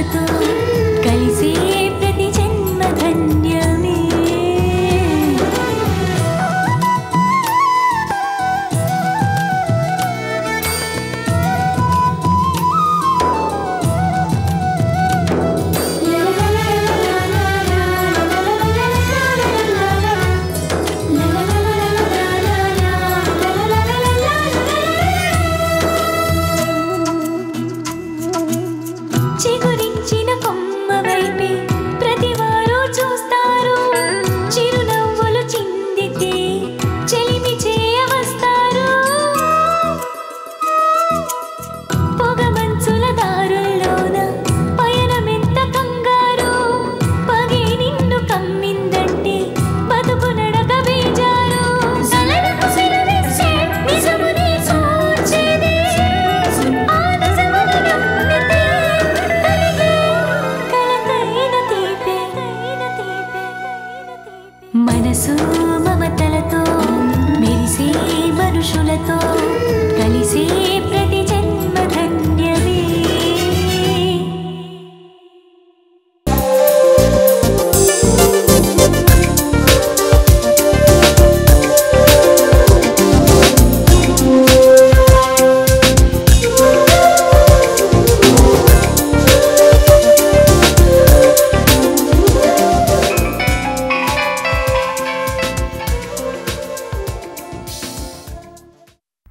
మనుషులతో కలిసే ప్రతి జన్మ ధన్యమే. చిగురించిన కొమ్మ వైపే ప్రతివారు చూస్తారు, చిరునవ్వులు చిందితే చెలిమి చేయవస్తారు. పొగమంచుల దారుల్లోన పయనమెంత కంగారు, పగే నిన్ను కమ్మిందంటే బతుకు నడక బేజారు. సలనకు సెలవిస్తే నిజమునే సూచేదే, ఆ నిజమును నమ్మితే మనసు మమతలతో మెరిసే మనుషులతో కలిసే ప్రతి జన్మ ధన్యమే.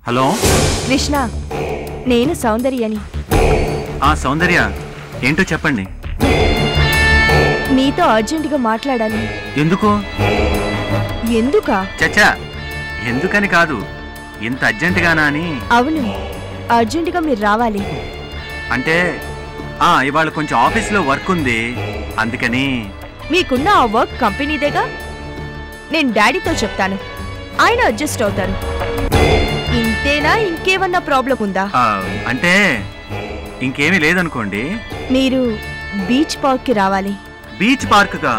హలో కృష్ణ, నేను సౌందర్యని. సౌందర్య, ఏంటో చెప్పండి. నీతో అర్జెంటుగా మాట్లాడాలి. ఎందుకు? ఎందుకా? చచ్చా, ఎందుకని కాదు, ఇంత అర్జెంటుగానా అని. అవును, అర్జెంటుగా మీరు రావాలి. అంటే ఇవాళ కొంచెం ఆఫీస్లో వర్క్ ఉంది, అందుకని. మీకున్న ఆ వర్క్ కంపెనీదేగా. నేను డాడీతో చెప్తాను, ఆయన అడ్జస్ట్ అవుతారు. ఇంతేనా, ఇంకేమన్నా ప్రాబ్లం ఉందా? అంటే ఇంకేమీ లేదనుకోండి. మీరు బీచ్ పార్క్కి రావాలి. బీచ్ పార్క్గా?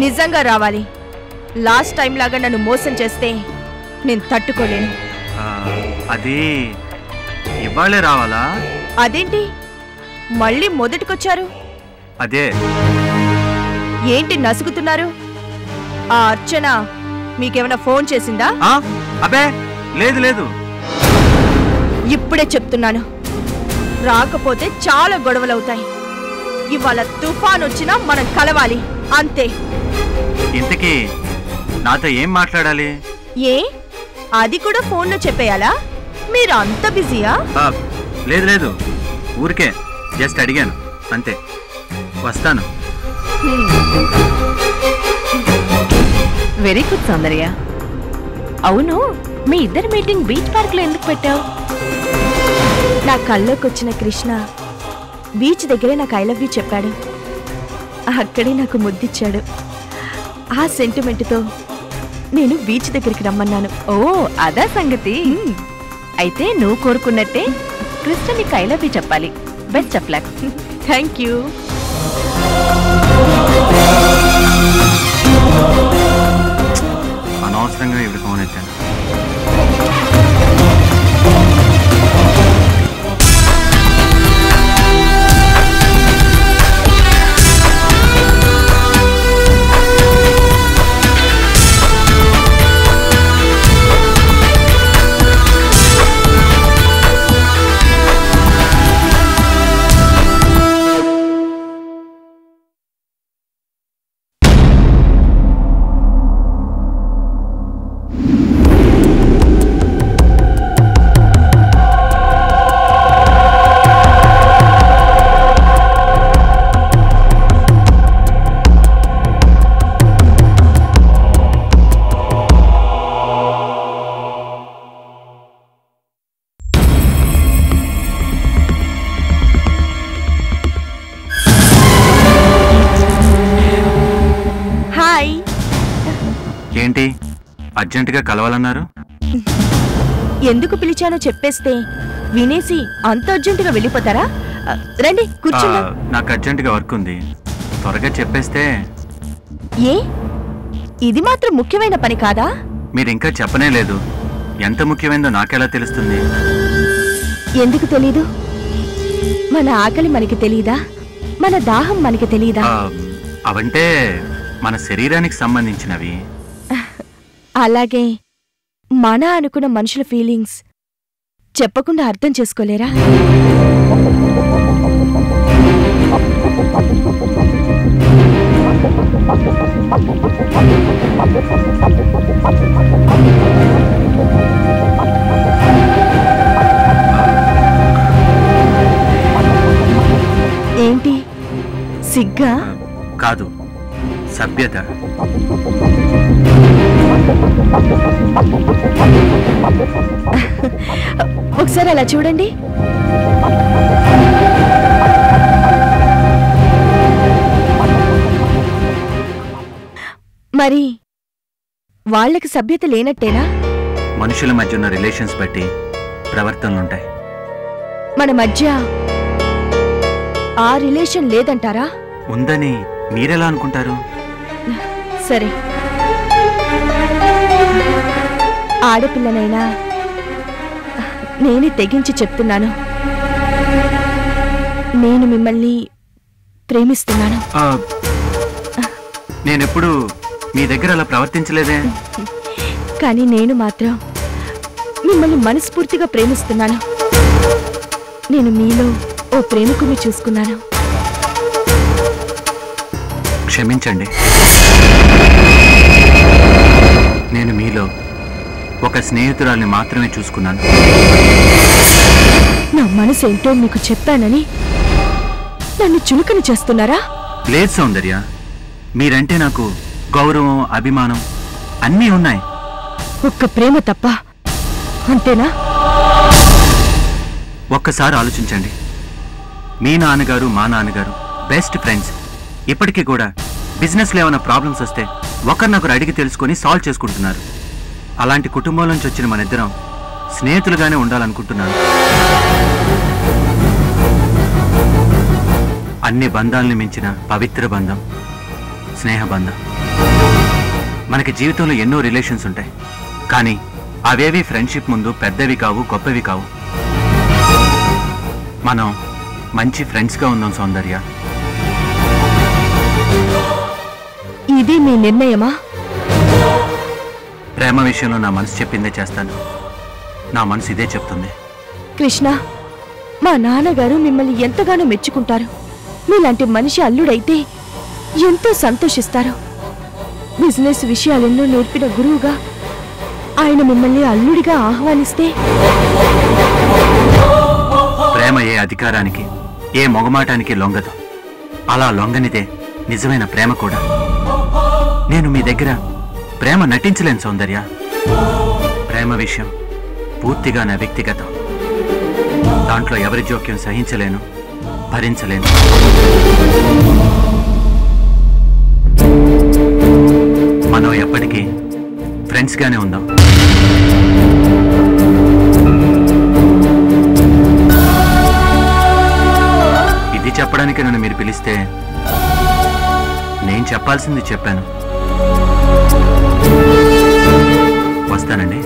నిజంగా రావాలి. లాస్ట్ టైం లాగా నన్ను మోసం చేస్తే నేను తట్టుకోలేను. అది ఇవాళే రావాలా? అదేంటి మళ్ళీ మొదటికొచ్చారు? అదే. ఏంటి నసుగుతున్నారు? ఆ అర్చన మీకేమైనా ఫోన్ చేసిందా? అబే లేదు లేదు. ఇప్పుడే చెప్తున్నాను, రాకపోతే చాలా గొడవలవుతాయి. ఇవాళ తుఫాన్ వచ్చినా మనం కలవాలి, అంతే. ఇంతకీ నాతో ఏం మాట్లాడాలి? ఏ, అది కూడా ఫోన్లో చెప్పేయాలా? మీరు అంత బిజీయా? లేదు లేదు, ఊరికే జస్ట్ అడిగాను అంతే. వస్తాను. వెరీ గుడ్ సౌందర్య. అవును, మీ ఇద్దరి మీటింగ్ బీచ్ పార్క్ లో ఎందుకు పెట్టావు? నా కళ్ళలోకి వచ్చిన కృష్ణ బీచ్ దగ్గరే నాకు ఐ లవ్ యూ చెప్పాడు. అక్కడే నాకు ముద్దిచ్చాడు. ఆ సెంటిమెంట్తో నేను బీచ్ దగ్గరికి రమ్మన్నాను. ఓ, అదా సంగతి. అయితే నువ్వు కోరుకున్నట్టే కృష్ణ నీకు ఐ లవ్ యూ చెప్పాలి. Best of luck. Thank you. అనవసరంగా ఇప్పుడు ఫోన్ ఎత్తాను. ఏంటి అర్జెంటుగా కలవాలన్నారు? ఎందుకు పిలిచానో చెప్పేస్తే వినేసి అంత అర్జెంటుగా వెళ్ళిపోతారా? రండి కూర్చోండి. నాకు అర్జెంటుగా వర్క్ ఉంది, త్వరగా చెప్పేస్తే. ఏ, ఇది మాత్రం ముఖ్యమైన పని కాదా? మీరు ఇంకా చెప్పనే లేదు. ఎంత ముఖ్యమైనదో నాకెలా తెలుస్తుంది? ఎందుకు తెలీదు? మన ఆకలి మనకి తెలీదా? మన దాహం మనకి తెలీదా? అవంటే మన శరీరానికి సంబంధించినవి. అలాగే మన అనుకున్న మనుషుల ఫీలింగ్స్ చెప్పకుండా అర్థం చేసుకోలేరా? ఏంటి సిగ్గా? కాదు, సభ్యత. ఒకసారి అలా చూడండి. మరి వాళ్ళకి సభ్యత లేనట్టేనా? మనుషుల మధ్య ఉన్న రిలేషన్స్ బట్టి ప్రవర్తనలుంటాయి. మన మధ్య ఆ రిలేషన్ లేదంటారా? ఉందని మీరెలా అనుకుంటారు? సరే, ఆడపిల్లనైనా నేనే తెగించి చెప్తున్నాను, నేను మిమ్మల్ని ప్రేమిస్తున్నాను. నేనెప్పుడు మీ దగ్గర అలా ప్రవర్తించలేదే. కానీ నేను మాత్రం మిమ్మల్ని మనస్ఫూర్తిగా ప్రేమిస్తున్నాను. నేను మీలో ఓ ప్రేమికుని చూసుకున్నాను. క్షమించండి, నేను మీలో ఒక స్నేహితురాల్ని మాత్రమే చూసుకున్నాను. నా మనసు ఏంటో మీకు చెప్పానని నన్ను చులకన చేస్తున్నారా? లేదు సౌందర్య, మీరంటే నాకు గౌరవం, అభిమానం అన్నీ ఉన్నాయి. ఒక్క ప్రేమ తప్ప, అంతేనా? ఒక్కసారి ఆలోచించండి. మీ నాన్నగారు, మా నాన్నగారు బెస్ట్ ఫ్రెండ్స్. ఇప్పటికీ కూడా బిజినెస్లో ఏమైనా ప్రాబ్లమ్స్ వస్తే ఒకరినొకరు అడిగి తెలుసుకొని సాల్వ్ చేసుకుంటున్నారు. అలాంటి కుటుంబం నుంచి వచ్చిన మన ఇద్దరం స్నేహితులుగానే ఉండాలనుకుంటున్నాను. అన్ని బంధాలని మించిన పవిత్ర బంధం స్నేహబంధం. మనకి జీవితంలో ఎన్నో రిలేషన్స్ ఉంటాయి, కానీ అవేవి ఫ్రెండ్షిప్ ముందు పెద్దవి కావు, గొప్పవి కావు. మనం మంచి ఫ్రెండ్స్గా ఉందాం సౌందర్య. ఇది మీ నిర్ణయమా? ప్రేమ విషయంలో నా మనసు చెప్పిందే చేస్తాను. నా మనసు ఇదే చెప్తుంది. కృష్ణ, మా నాన్నగారు మిమ్మల్ని ఎంతగానో మెచ్చుకుంటారు. మీలాంటి మనిషి అల్లుడైతే ఎంతో సంతోషిస్తారు. బిజినెస్ విషయాలెన్నో నేర్పిన గురువుగా ఆయన మిమ్మల్ని అల్లుడిగా ఆహ్వానిస్తే? ప్రేమ ఏ అధికారానికి, ఏ మొగమాటానికి లొంగదు. అలా లొంగనిదే నిజమైన ప్రేమ కూడా. నేను మీ దగ్గర ప్రేమ నటించలేను సౌందర్య. ప్రేమ విషయం పూర్తిగా నా వ్యక్తిగతం. దాంట్లో ఎవరి జోక్యం సహించలేను, భరించలేను. మనం ఎప్పటికీ ఫ్రెండ్స్గానే ఉందాం. ఇది చెప్పడానికి నన్ను మీరు పిలిస్తే నేను చెప్పాల్సింది చెప్పాను. వస్తానండి.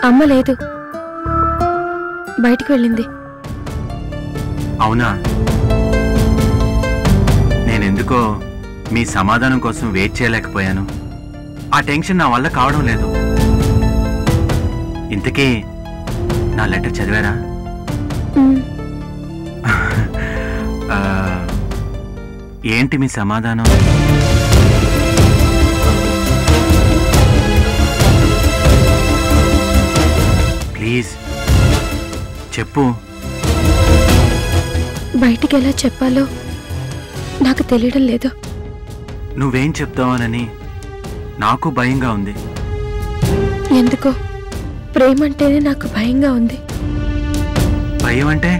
అమ్మ లేదు, బయటికి వెళ్ళింది. అవునా? నేనెందుకో మీ సమాధానం కోసం వెయిట్ చేయలేకపోయాను. ఆ టెన్షన్ నా వల్ల కావడం లేదు. ఇంతకీ నా లెటర్ చదివారా? ఏంటి మీ సమాధానం? ప్లీజ్ చెప్పు. బయటికి ఎలా చెప్పాలో నాకు తెలియడం లేదు. నువ్వేం చెప్తావనని నాకు భయంగా ఉంది. ఎందుకో ప్రేమ అంటేనే నాకు భయంగా ఉంది. భయం అంటే?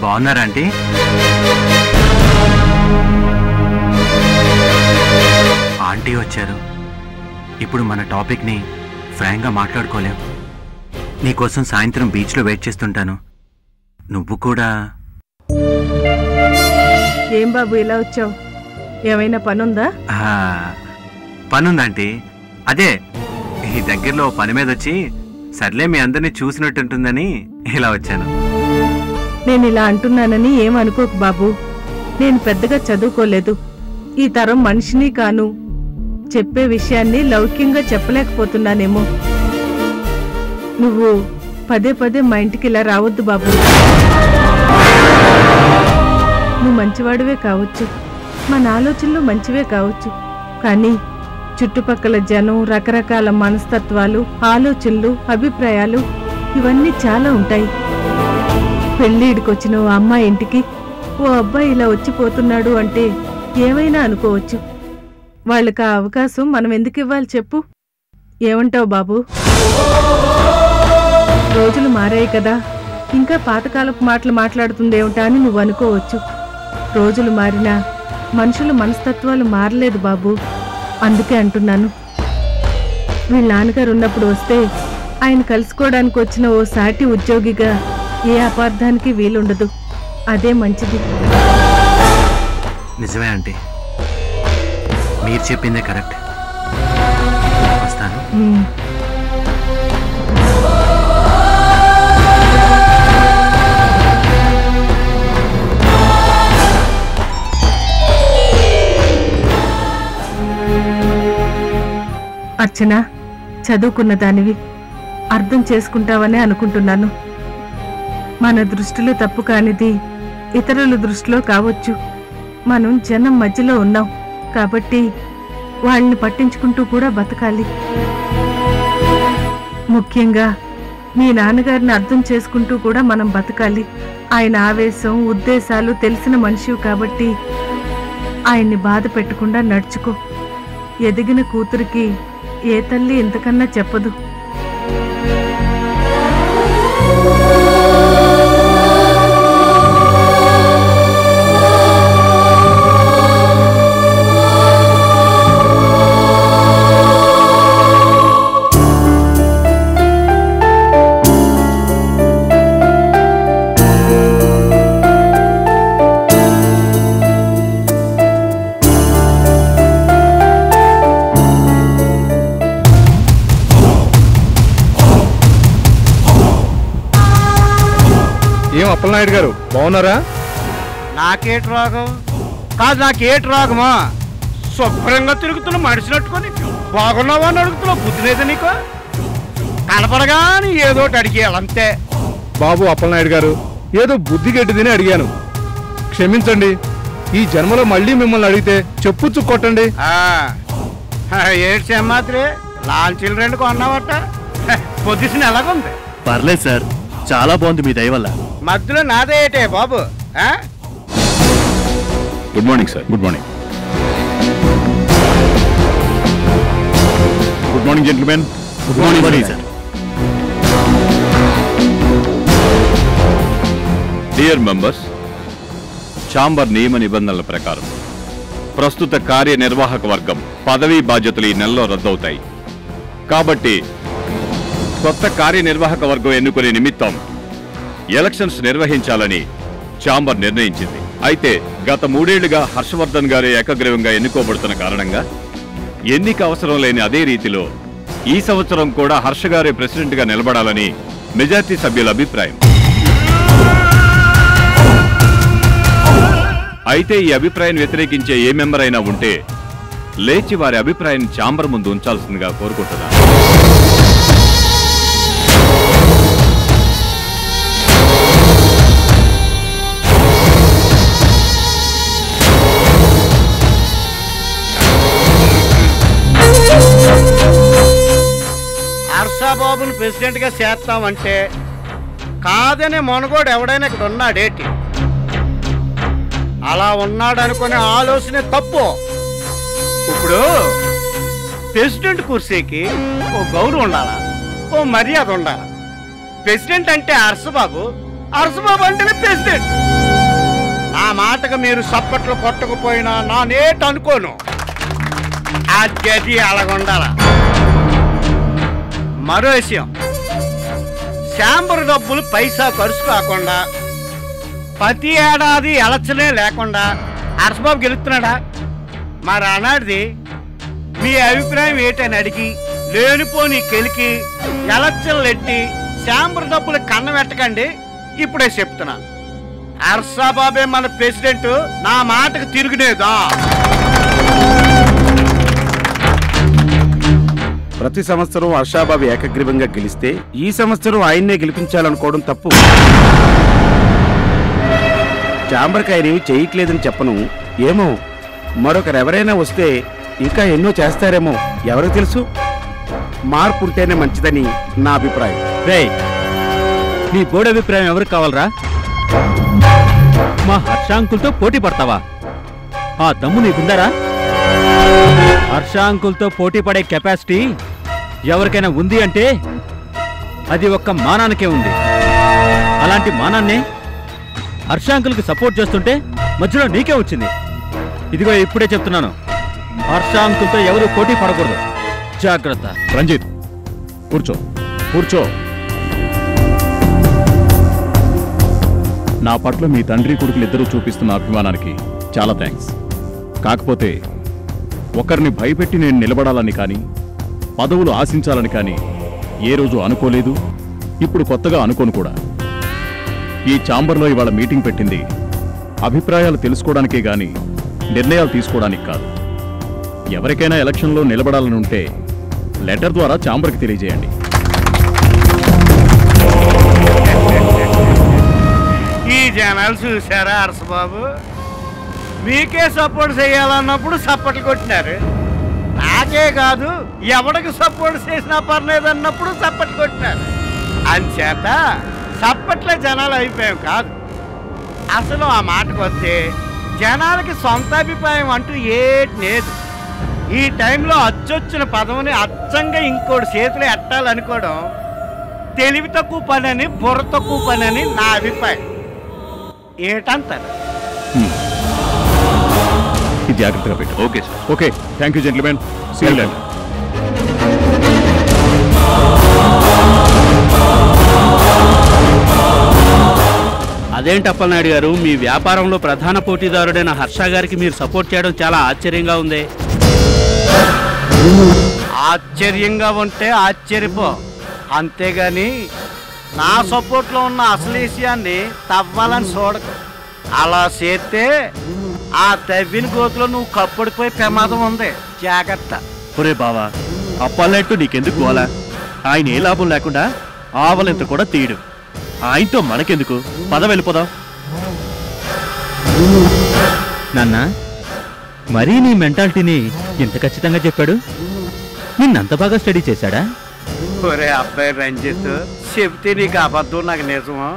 బాగున్నారా ఆంటీ? ఆంటీ వచ్చారు. ఇప్పుడు మన టాపిక్ని ఫ్రాంక్గా మాట్లాడుకోలేం. నీకోసం సాయంత్రం బీచ్లో వెయిట్ చేస్తుంటాను. నువ్వు కూడా. ఏం బాబు ఇలా వచ్చావు? ఏమైనా పనుందా? పనుందంటీ. అదే ఈ దగ్గరలో పని మీద వచ్చి సర్లే మీ అందరినీ చూసినట్టుంటుందని ఇలా వచ్చాను. నేను ఇలా అంటున్నానని ఏమనుకోకు బాబు. నేను పెద్దగా చదువుకోలేదు. ఈ తరం మనిషిని కాను. చెప్పే విషయాన్ని లౌక్యంగా చెప్పలేకపోతున్నానేమో. నువ్వు పదే పదే మా ఇంటికి ఇలా రావద్దు బాబు. నువ్వు మంచివాడివే కావచ్చు, మన ఆలోచనలు మంచివే కావచ్చు, కానీ చుట్టుపక్కల జనం, రకరకాల మనస్తత్వాలు, ఆలోచనలు, అభిప్రాయాలు ఇవన్నీ చాలా ఉంటాయి. పెళ్ళిడికొచ్చిన ఓ అమ్మాయి ఇంటికి ఓ అబ్బాయి ఇలా వచ్చిపోతున్నాడు అంటే ఏమైనా అనుకోవచ్చు. వాళ్ళకి ఆ అవకాశం మనం ఎందుకు ఇవ్వాలి చెప్పు? ఏమంటావు బాబు? రోజులు మారాయి కదా, ఇంకా పాతకాలపు మాటలు మాట్లాడుతుందేమిటా అని నువ్వు అనుకోవచ్చు. రోజులు మారినా మనుషుల మనస్తత్వాలు మారలేదు బాబు. అందుకే అంటున్నాను. వీళ్ళ నాన్నగారు ఉన్నప్పుడు వస్తే ఆయన కలుసుకోవడానికి వచ్చిన ఓ సాటి ఉద్యోగిగా ఏ అపార్థానికి వీలుండదు. అదే మంచిది. నిజమే ఆంటీ, మీరు చెప్పిందే కరెక్ట్. వస్తాను. అర్చన, చదువుకున్న దానివి, అర్థం చేసుకుంటావనే అనుకుంటున్నాను. మన దృష్టిలో తప్పు కానిది ఇతరుల దృష్టిలో కావచ్చు. మనం జనం మధ్యలో ఉన్నాం కాబట్టి వాళ్ళని పట్టించుకుంటూ కూడా బతకాలి. ముఖ్యంగా మీ నాన్నగారిని అర్థం చేసుకుంటూ కూడా మనం బతకాలి. ఆయన ఆవేశం, ఉద్దేశాలు తెలిసిన మనిషి కాబట్టి ఆయన్ని బాధ పెట్టకుండా నడుచుకో. ఎదిగిన కూతురికి ఏ తల్లి ఇంతకన్నా చెప్పదు. అప్పలనాయుడు గారు బాగున్నారా? నాకేటి రోగం కాదు, నాకేటి రోగమా? శుభ్రంగా తిరుగుతున్న మనిషినట్టుకొని బాగున్నావా అని అడుగుతున్నావు. బుద్ధి లేదా నీకు? కనపడగాని ఏదోటి అడిగేయాలంతే. బాబు అప్పలనాయుడు గారు, ఏదో బుద్ధి గడ్డిదని అడిగాను, క్షమించండి. ఈ జన్మలో మళ్ళీ మిమ్మల్ని అడిగితే చెప్పుచ్చు కొట్టండి. ఏడ్చే మాత్రే లాంచీలు 2 కొన్నావట. పొజిషన్ ఎలాగుంది? పర్లేదు సార్, చాలా బాగుంది మీ దయ వల్ల. మధ్యలో నాదే ఏటే బాబు? Good morning sir. Good morning. Good morning gentlemen. Good morning sir. Dear members, chamber నియమ నిబంధనల ప్రకారం ప్రస్తుత కార్యనిర్వాహక వర్గం పదవీ బాధ్యతలు ఈ నెలలో రద్దవుతాయి. కాబట్టి కొత్త కార్యనిర్వాహక వర్గం ఎన్నుకునే నిమిత్తం ఎలక్షన్స్ నిర్వహించాలని ఛాంబర్ నిర్ణయించింది. అయితే గత 3 ఏళ్లుగా హర్షవర్ధన్ గారే ఏకగ్రీవంగా ఎన్నుకోబడుతున్న కారణంగా ఎన్నిక అవసరం లేని అదే రీతిలో ఈ సంవత్సరం కూడా హర్ష గారే ప్రెసిడెంట్ గా నిలబడాలని మెజార్టీ సభ్యుల అభిప్రాయం. అయితే ఈ అభిప్రాయాన్ని వ్యతిరేకించే ఏ మెంబర్ అయినా ఉంటే లేచి వారి అభిప్రాయాన్ని ఛాంబర్ ముందు ఉంచాల్సిందిగా కోరుకుంటున్నాను. ప్రెసిడెంట్గా చేస్తామంటే కాదనే మొనగోడు ఎవడైనా ఇక్కడ ఉన్నాడేటి? అలా ఉన్నాడు అనుకునే ఆలోచనే తప్పు. ఇప్పుడు ప్రెసిడెంట్ కుర్చీకి ఓ గౌరవం ఉండాలా, ఓ మర్యాద ఉండాలా. ప్రెసిడెంట్ అంటే హర్షబాబు, హర్షబాబు అంటేనే ప్రెసిడెంట్. నా మాటకు మీరు సప్పట్లు కొట్టకపోయినా నా నేట్ అనుకోను. ఆ గది అలాగుండాల. మరో విషయం, శాంబర్ డబ్బులు పైసా ఖర్చు కాకుండా ప్రతి ఏడాది ఎలక్షనే లేకుండా హర్షబాబు గెలుస్తున్నాడా? మరి అన్నాడిది మీ అభిప్రాయం ఏంటని అడిగి లేనిపోని కెలికి ఎలక్షన్లు ఎట్టి శాంబర్ డబ్బులు కన్నబెట్టకండి. ఇప్పుడే చెప్తున్నా, హర్షబాబే మన ప్రెసిడెంట్. నా మాటకు తిరుగునేదా? ప్రతి సంవత్సరం హర్షబాబు ఏకగ్రీవంగా గెలిస్తే ఈ సంవత్సరం ఆయన్నే గెలిపించాలనుకోవడం తప్పు. చాంబర్కి ఆయన ఏమి చేయట్లేదని చెప్పను. ఏమో మరొకరెవరైనా వస్తే ఇంకా ఎన్నో చేస్తారేమో, ఎవరికి తెలుసు. మార్పు ఉంటేనే మంచిదని నా అభిప్రాయం. నీ బోర్డు అభిప్రాయం ఎవరికి కావాలరా? మా హర్షాంకులతో పోటీ పడతావా? ఆ దమ్ము నీకుందరా? హర్షాంకులతో పోటీ పడే కెపాసిటీ ఎవరికైనా ఉంది అంటే అది ఒక్క మానానికే ఉంది. అలాంటి మానాన్నే హర్షాంకుల్కి సపోర్ట్ చేస్తుంటే మధ్యలో నీకే వచ్చింది. ఇదిగో ఇప్పుడే చెప్తున్నాను, హర్షాంకులతో ఎవరు పోటీ పడకూడదు. జాగ్రత్త. రంజిత్ కూర్చో కూర్చో. నా పట్ల మీ తండ్రి కొడుకులిద్దరూ చూపిస్తున్న అభిమానానికి చాలా థ్యాంక్స్. కాకపోతే ఒకరిని భయపెట్టి నేను నిలబడాలని కానీ పదవులు ఆశించాలని కానీ ఏ రోజు అనుకోలేదు, ఇప్పుడు కొత్తగా అనుకోను కూడా. ఈ ఛాంబర్లో ఇవాళ మీటింగ్ పెట్టింది అభిప్రాయాలు తెలుసుకోవడానికే గాని నిర్ణయాలు తీసుకోవడానికి కాదు. ఎవరికైనా ఎలక్షన్లో నిలబడాలని ఉంటే లెటర్ ద్వారా ఛాంబర్కి తెలియజేయండి. ఈ జనాలు చూసారా హర్షబాబు? మీకే సపోర్ట్ చేయాలన్నప్పుడు సప్పట్లు కొట్టినారు. నాకే కాదు, ఎవరికి సపోర్ట్ చేసినా పర్లేదన్నప్పుడు సప్పట్లు కొట్టినారు. అంచేత సప్పట్లే జనాలు అయిపోయాం కాదు. అసలు ఆ మాటకు వస్తే జనాలకి సొంత అభిప్రాయం అంటూ ఏటి లేదు. ఈ టైంలో అచ్చొచ్చిన పదవిని అచ్చంగా ఇంకోటి చేతులు ఎట్టాలనుకోవడం తెలివి తక్కువ పని అని, బుర్ర తక్కువ పని అని నా అభిప్రాయం. ఏటంటారు? జాగ్రత్తగా పెట్టు. Okay sir. Okay, thank you gentleman. See you later. అదేంటి అప్పలనాయుడు గారు, మీ వ్యాపారంలో ప్రధాన పోటీదారుడైన హర్ష గారికి మీరు సపోర్ట్ చేయడం చాలా ఆశ్చర్యంగా ఉంది. ఆశ్చర్యంగా ఉంటే ఆశ్చర్యపో, అంతేగాని నా సపోర్ట్లో ఉన్న అసలు విషయాన్ని తవ్వాలని చూడకు. అలా చేస్తే ఆ తవ్విన గోతులో నువ్వు కప్పుడిపోయి ప్రమాదం ఉంది. జాగ్రత్త. ఒరే బావా, అప్పలనట్టు నీకెందుకు గోలా? ఆయన ఏ లాభం లేకుండా ఆవలింత కూడా తీయడు. ఆయనతో మనకెందుకు? పద వెళ్ళిపోదాం. నాన్న, మరీ నీ మెంటాలిటీని ఇంత ఖచ్చితంగా చెప్పాడు? నిన్నంత బాగా స్టడీ చేశాడా? ఒరే అబ్బాయి రంజిత్, చెప్తే నీకు అబద్ధం నాకు నిజమా?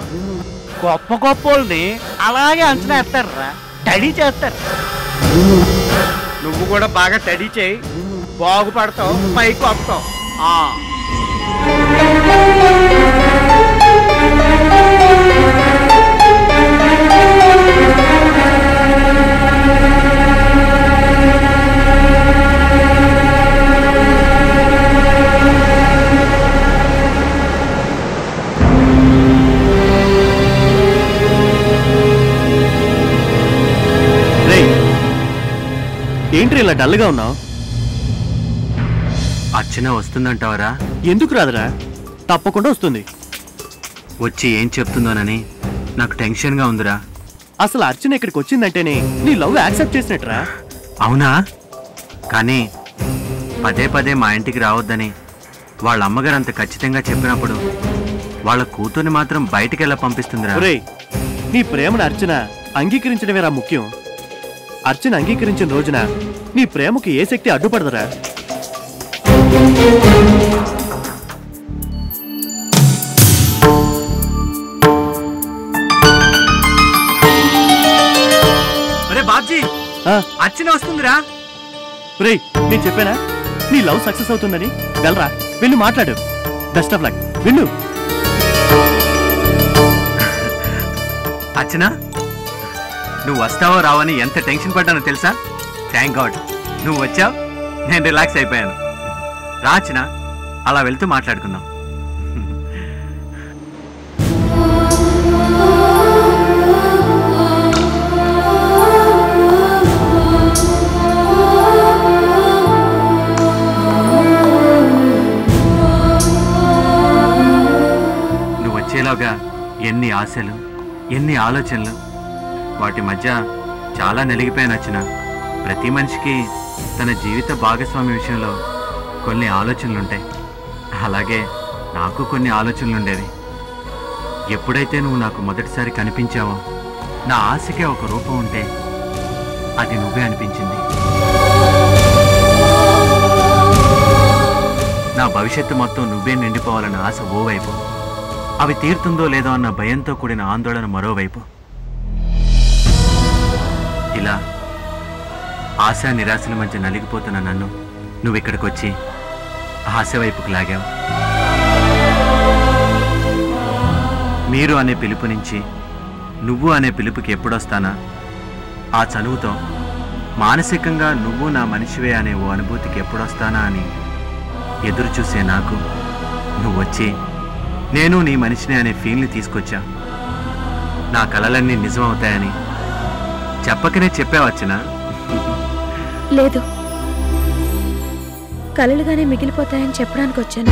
గొప్ప గొప్ప వాళ్ళని అలాగే అంచనా వేస్తారా, స్టడీ చేస్తారు. నువ్వు కూడా బాగా స్టడీ చేయి, బాగుపడతావు, పైకి వస్తావు. ఏంటి ఇలా డల్గా ఉన్నావు? అర్చన వస్తుందంటావరా? ఎందుకు రాదురా? తప్పకుండా వస్తుంది. వచ్చి ఏం చెప్తుందోనని నాకు టెన్షన్గా ఉందిరా. అసలు అర్చన ఇక్కడికి వచ్చిందంటేనే నీ లవ్ యాక్సెప్ట్ చేసినట్రా. అవునా? కానీ పదే పదే మా ఇంటికి రావద్దని వాళ్ళ అమ్మగారు అంత ఖచ్చితంగా చెప్పినప్పుడు వాళ్ళ కూతుర్ని మాత్రం బయటికి ఎలా పంపిస్తుందిరా? నీ ప్రేమను అర్చన అంగీకరించడమేరా ముఖ్యం. అర్చన అంగీకరించిన రోజున నీ ప్రేమకు ఏ శక్తి అడ్డుపడదురా. అర్చన వస్తుందిరా. రేయ్ నేను చెప్పానా నీ లవ్ సక్సెస్ అవుతుందని? వెళ్ళరా, వెళ్ళి మాట్లాడు. బెస్ట్ ఆఫ్ లక్, వెళ్ళు. అర్చన, నువ్వు వస్తావో రావని ఎంత టెన్షన్ పడ్డానో తెలుసా? థ్యాంక్ గాడ్ నువ్వు వచ్చావు, నేను రిలాక్స్ అయిపోయాను. రా అర్చన, అలా వెళ్తూ మాట్లాడుకుందాం. నువ్వు వచ్చేలాగా ఎన్ని ఆశలు, ఎన్ని ఆలోచనలు, వాటి మధ్య చాలా నలిగిపోయాను అర్చన. ప్రతి మనిషికి తన జీవిత భాగస్వామి విషయంలో కొన్ని ఆలోచనలుంటాయి. అలాగే నాకు కొన్ని ఆలోచనలుండేవి. ఎప్పుడైతే నువ్వు నాకు మొదటిసారి కనిపించావో నా ఆశకే ఒక రూపం ఉంటే అది నువ్వే అనిపించింది. నా భవిష్యత్తు మొత్తం నువ్వే నిండిపోవాలన్న ఆశ ఓవైపు, అవి తీరుతుందో లేదో అన్న భయంతో కూడిన ఆందోళన మరోవైపు. ఇలా ఆశా నిరాశల మధ్య నలిగిపోతున్న నన్ను నువ్వు ఇక్కడికి వచ్చి ఆశ వైపుకు లాగావు. మీరు అనే పిలుపు నుంచి నువ్వు అనే పిలుపుకి ఎప్పుడొస్తానా, ఆ చనువుతో మానసికంగా నువ్వు నా మనిషివే అనే ఓ అనుభూతికి ఎప్పుడొస్తానా అని ఎదురు చూసే నాకు నువ్వు వచ్చి నేను నీ మనిషిని అనే ఫీల్ని తీసుకొచ్చా. నా కలలన్నీ నిజం అవుతాయని చెప్పకనే చెప్పావచ్చునా? లేదు, కలలుగానే మిగిలిపోతాయని చెప్పడానికి వచ్చాను.